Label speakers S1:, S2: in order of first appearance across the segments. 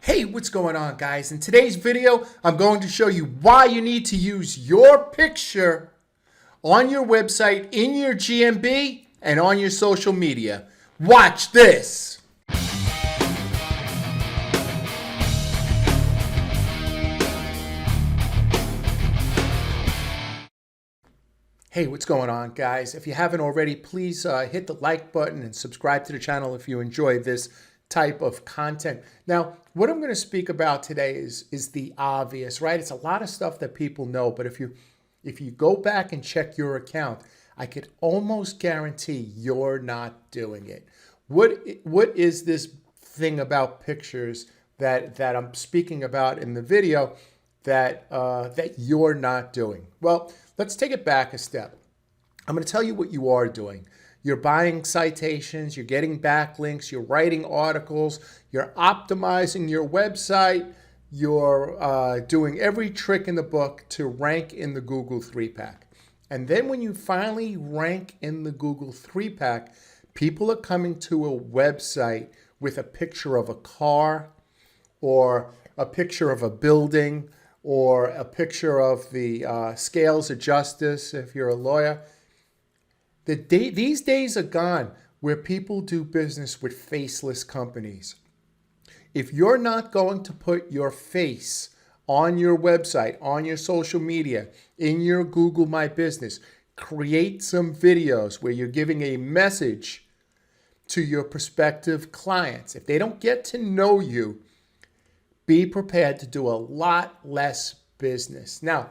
S1: Hey, what's going on, guys? In today's video, I'm going to show you why you need to use your picture on your website, in your GMB, and on your social media. Watch this. Hey, what's going on, guys? If you haven't already, please hit the like button and subscribe to the channel if you enjoy this type of content. Now, what I'm going to speak about today is the obvious, right? It's a lot of stuff that people know, but if you go back and check your account, I could almost guarantee you're not doing it. What is this thing about pictures that I'm speaking about in the video that you're not doing? Well, let's take it back a step. I'm going to tell you what you are doing. You're buying citations, you're getting backlinks, you're writing articles, you're optimizing your website, you're doing every trick in the book to rank in the Google 3-pack. And then when you finally rank in the Google 3-pack, people are coming to a website with a picture of a car or a picture of a building or a picture of the scales of justice if you're a lawyer. These days are gone where people do business with faceless companies. If you're not going to put your face on your website, on your social media, in your Google My Business, create some videos where you're giving a message to your prospective clients. If they don't get to know you, be prepared to do a lot less business. Now,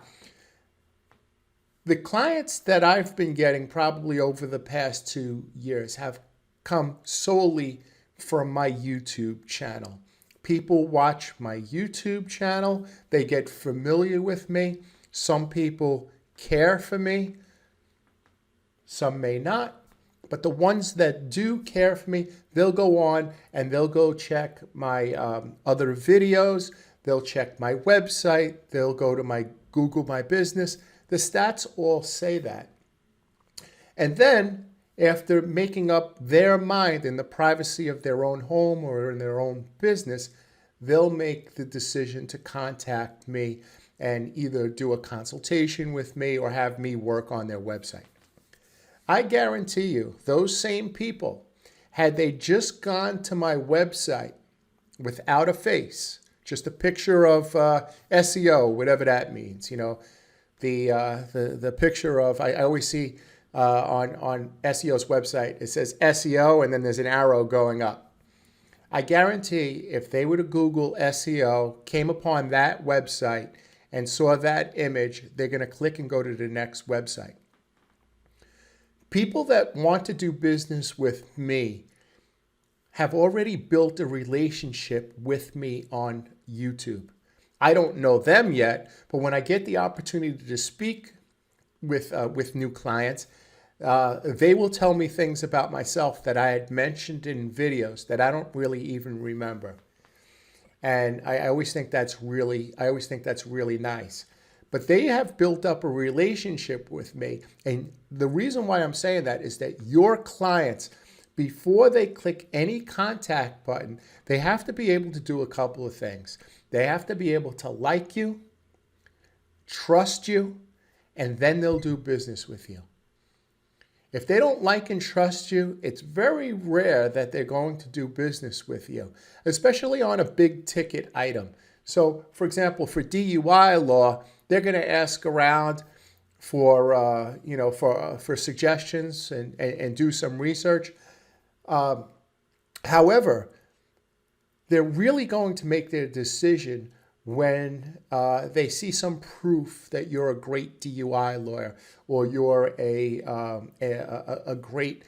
S1: the clients that I've been getting probably over the past 2 years have come solely from my YouTube channel. People watch my YouTube channel. They get familiar with me. Some people care for me. Some may not. But the ones that do care for me, they'll go on and they'll go check my other videos. They'll check my website. They'll go to my Google My Business. The stats all say that. And then, after making up their mind in the privacy of their own home or in their own business, they'll make the decision to contact me and either do a consultation with me or have me work on their website. I guarantee you, those same people, had they just gone to my website without a face, just a picture of SEO, whatever that means, you know, the picture of, I always see on SEO's website, it says SEO and then there's an arrow going up. I guarantee if they were to Google SEO, came upon that website and saw that image, they're going to click and go to the next website. People that want to do business with me have already built a relationship with me on YouTube. I don't know them yet, but when I get the opportunity to speak with new clients, they will tell me things about myself that I had mentioned in videos that I don't really even remember. And I always think that's really nice. But they have built up a relationship with me. And the reason why I'm saying that is that your clients, before they click any contact button, they have to be able to do a couple of things. They have to be able to like you, trust you, and then they'll do business with you. If they don't like and trust you, it's very rare that they're going to do business with you, especially on a big ticket item. So, for example, for DUI law, they're going to ask around for suggestions and do some research. However, they're really going to make their decision when they see some proof that you're a great DUI lawyer or you're a great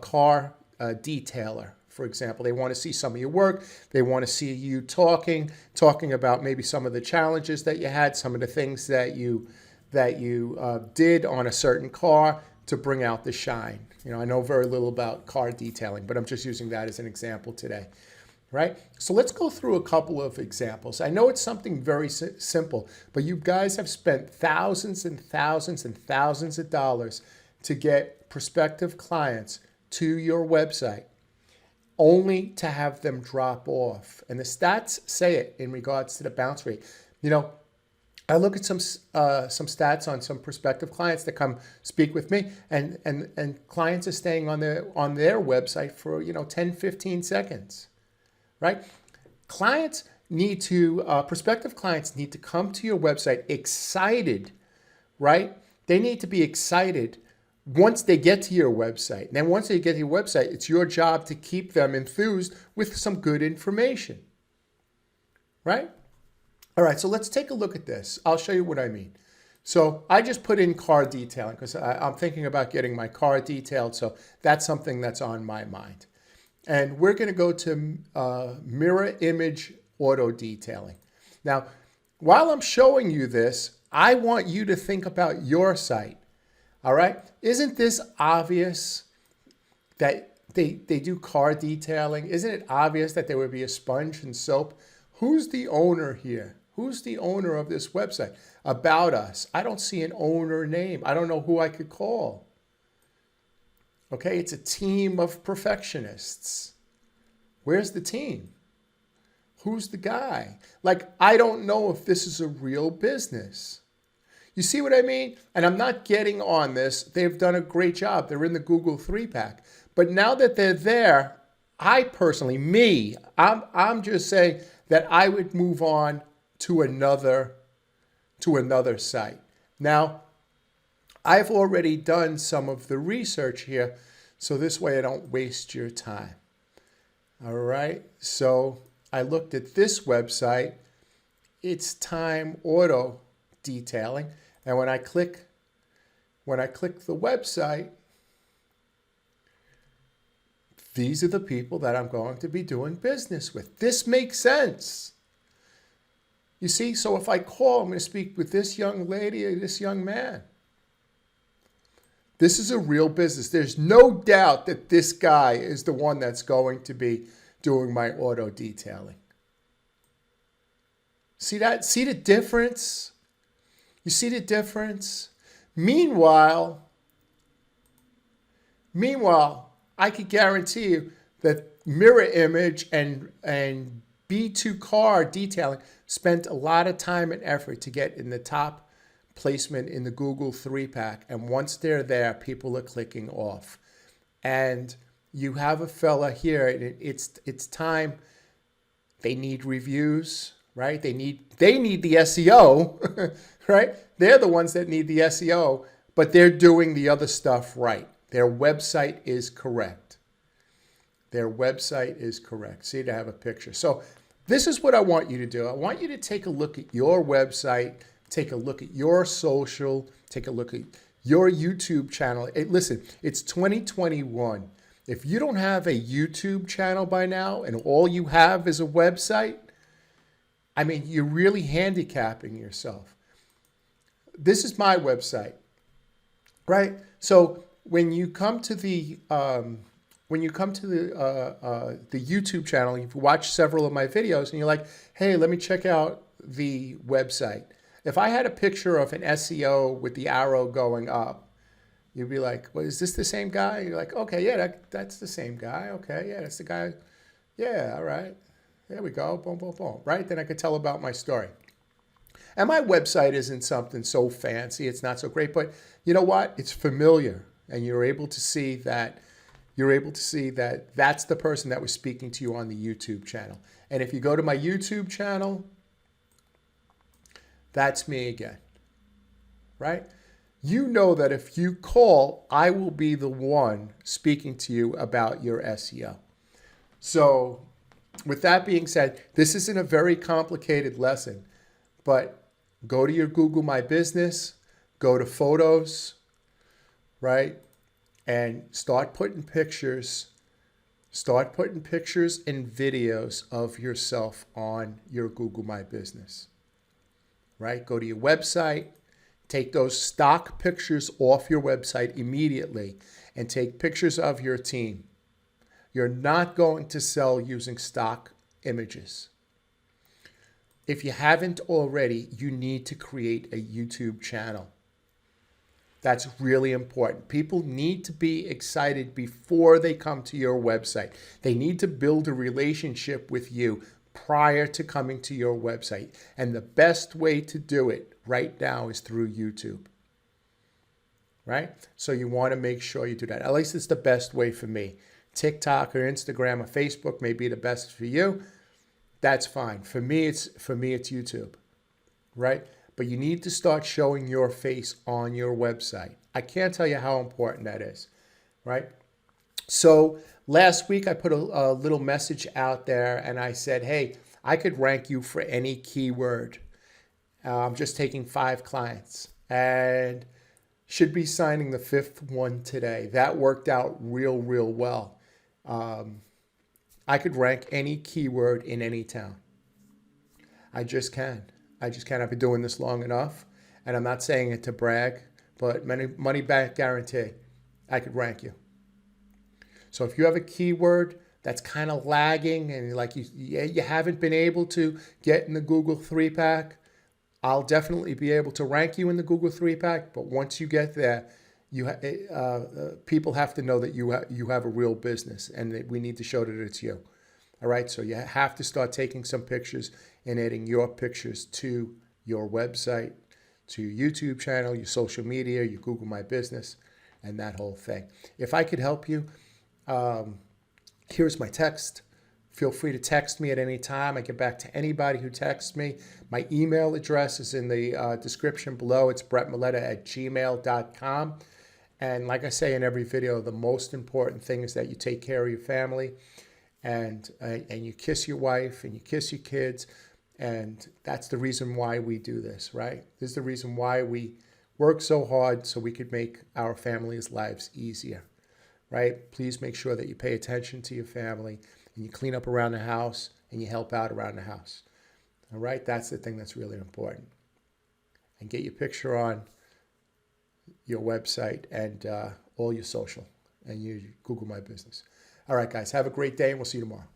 S1: car detailer, for example. They want to see some of your work. They want to see you talking about maybe some of the challenges that you had, some of the things that you did on a certain car to bring out the shine. You know, I know very little about car detailing, but I'm just using that as an example today, right? So let's go through a couple of examples. I know it's something very simple, but you guys have spent thousands and thousands and thousands of dollars to get prospective clients to your website. only to have them drop off. And the stats say it in regards to the bounce rate. You know, I look at some stats on some prospective clients that come speak with me, and clients are staying on their website for 10, 15 seconds, right? Clients need to prospective clients need to come to your website excited, right? They need to be excited once they get to your website. And then once they get to your website, it's your job to keep them enthused with some good information, right? All right, so let's take a look at this. I'll show you what I mean. So I just put in car detailing because I'm thinking about getting my car detailed. So that's something that's on my mind. And we're going to go to mirror image auto detailing. Now, while I'm showing you this, I want you to think about your site. All right? Isn't this obvious that they do car detailing? Isn't it obvious that there would be a sponge and soap? Who's the owner here? Who's the owner of this website? About Us. I don't see an owner name. I don't know who I could call. Okay, it's a team of perfectionists. Where's the team? Who's the guy? Like, I don't know if this is a real business. You see what I mean? And I'm not getting on this. They've done a great job. They're in the Google 3-pack. But now that they're there, I personally, I'm just saying that I would move on to another site. Now, I've already done some of the research here, so this way I don't waste your time. All right, so I looked at this website. It's Time Auto Detailing, and when I click the website, these are the people that I'm going to be doing business with. This makes sense. You see, so if I call, I'm going to speak with this young lady or this young man. This is a real business. There's no doubt that this guy is the one that's going to be doing my auto detailing. See that? See the difference? You see the difference? Meanwhile, I could guarantee you that mirror image and B2 car detailing spent a lot of time and effort to get in the top placement in the Google 3-pack. And once they're there, people are clicking off. And you have a fella here, and it's time. They need reviews, right? They need the SEO, right? They're the ones that need the SEO, but they're doing the other stuff right. Their website is correct. Their website is correct. See, to have a picture. So this is what I want you to do. I want you to take a look at your website, take a look at your social, take a look at your YouTube channel. Hey, listen, it's 2021. If you don't have a YouTube channel by now and all you have is a website, I mean, you're really handicapping yourself. This is my website, right? So when you come to the YouTube channel, you've watched several of my videos, and you're like, hey, let me check out the website. If I had a picture of an SEO with the arrow going up, you'd be like, well, is this the same guy? You're like, okay, yeah, that's the same guy. Okay, yeah, that's the guy. Yeah, all right. There we go. Boom, boom, boom. Right? Then I could tell about my story. And my website isn't something so fancy. It's not so great. But you know what? It's familiar. And you're able to see that that's the person that was speaking to you on the YouTube channel. And if you go to my YouTube channel, that's me again, right? You know that if you call, I will be the one speaking to you about your SEO. So with that being said, this isn't a very complicated lesson, but go to your Google My Business, go to Photos, right? And start putting pictures and videos of yourself on your Google My Business, right? Go to your website, take those stock pictures off your website immediately and take pictures of your team. You're not going to sell using stock images. If you haven't already, you need to create a YouTube channel. That's really important. People need to be excited before they come to your website. They need to build a relationship with you prior to coming to your website. And the best way to do it right now is through YouTube, right? So you want to make sure you do that. At least it's the best way for me. TikTok or Instagram or Facebook may be the best for you. That's fine. For me, it's YouTube, right? But you need to start showing your face on your website. I can't tell you how important that is, right? So last week I put a little message out there and I said, hey, I could rank you for any keyword. I'm just taking 5 clients and should be signing the 5th one today. That worked out real well. I could rank any keyword in any town. I just can. I've been doing this long enough, and I'm not saying it to brag, but money back guarantee, I could rank you. So if you have a keyword that's kind of lagging and like you haven't been able to get in the Google 3-pack, I'll definitely be able to rank you in the Google 3-pack. But once you get there, people have to know that you have a real business and that we need to show that it's you. All right, so you have to start taking some pictures and adding your pictures to your website, to your YouTube channel, your social media, your Google My Business, and that whole thing. If I could help you, here's my text. Feel free to text me at any time. I get back to anybody who texts me. My email address is in the description below. It's brettmaletta@gmail.com. And like I say in every video, the most important thing is that you take care of your family and you kiss your wife and you kiss your kids. And that's the reason why we do this, right? This is the reason why we work so hard so we could make our families' lives easier, right? Please make sure that you pay attention to your family and you clean up around the house and you help out around the house. All right? That's the thing that's really important. And get your picture on your website and all your social and you Google My Business. All right, guys, have a great day and we'll see you tomorrow.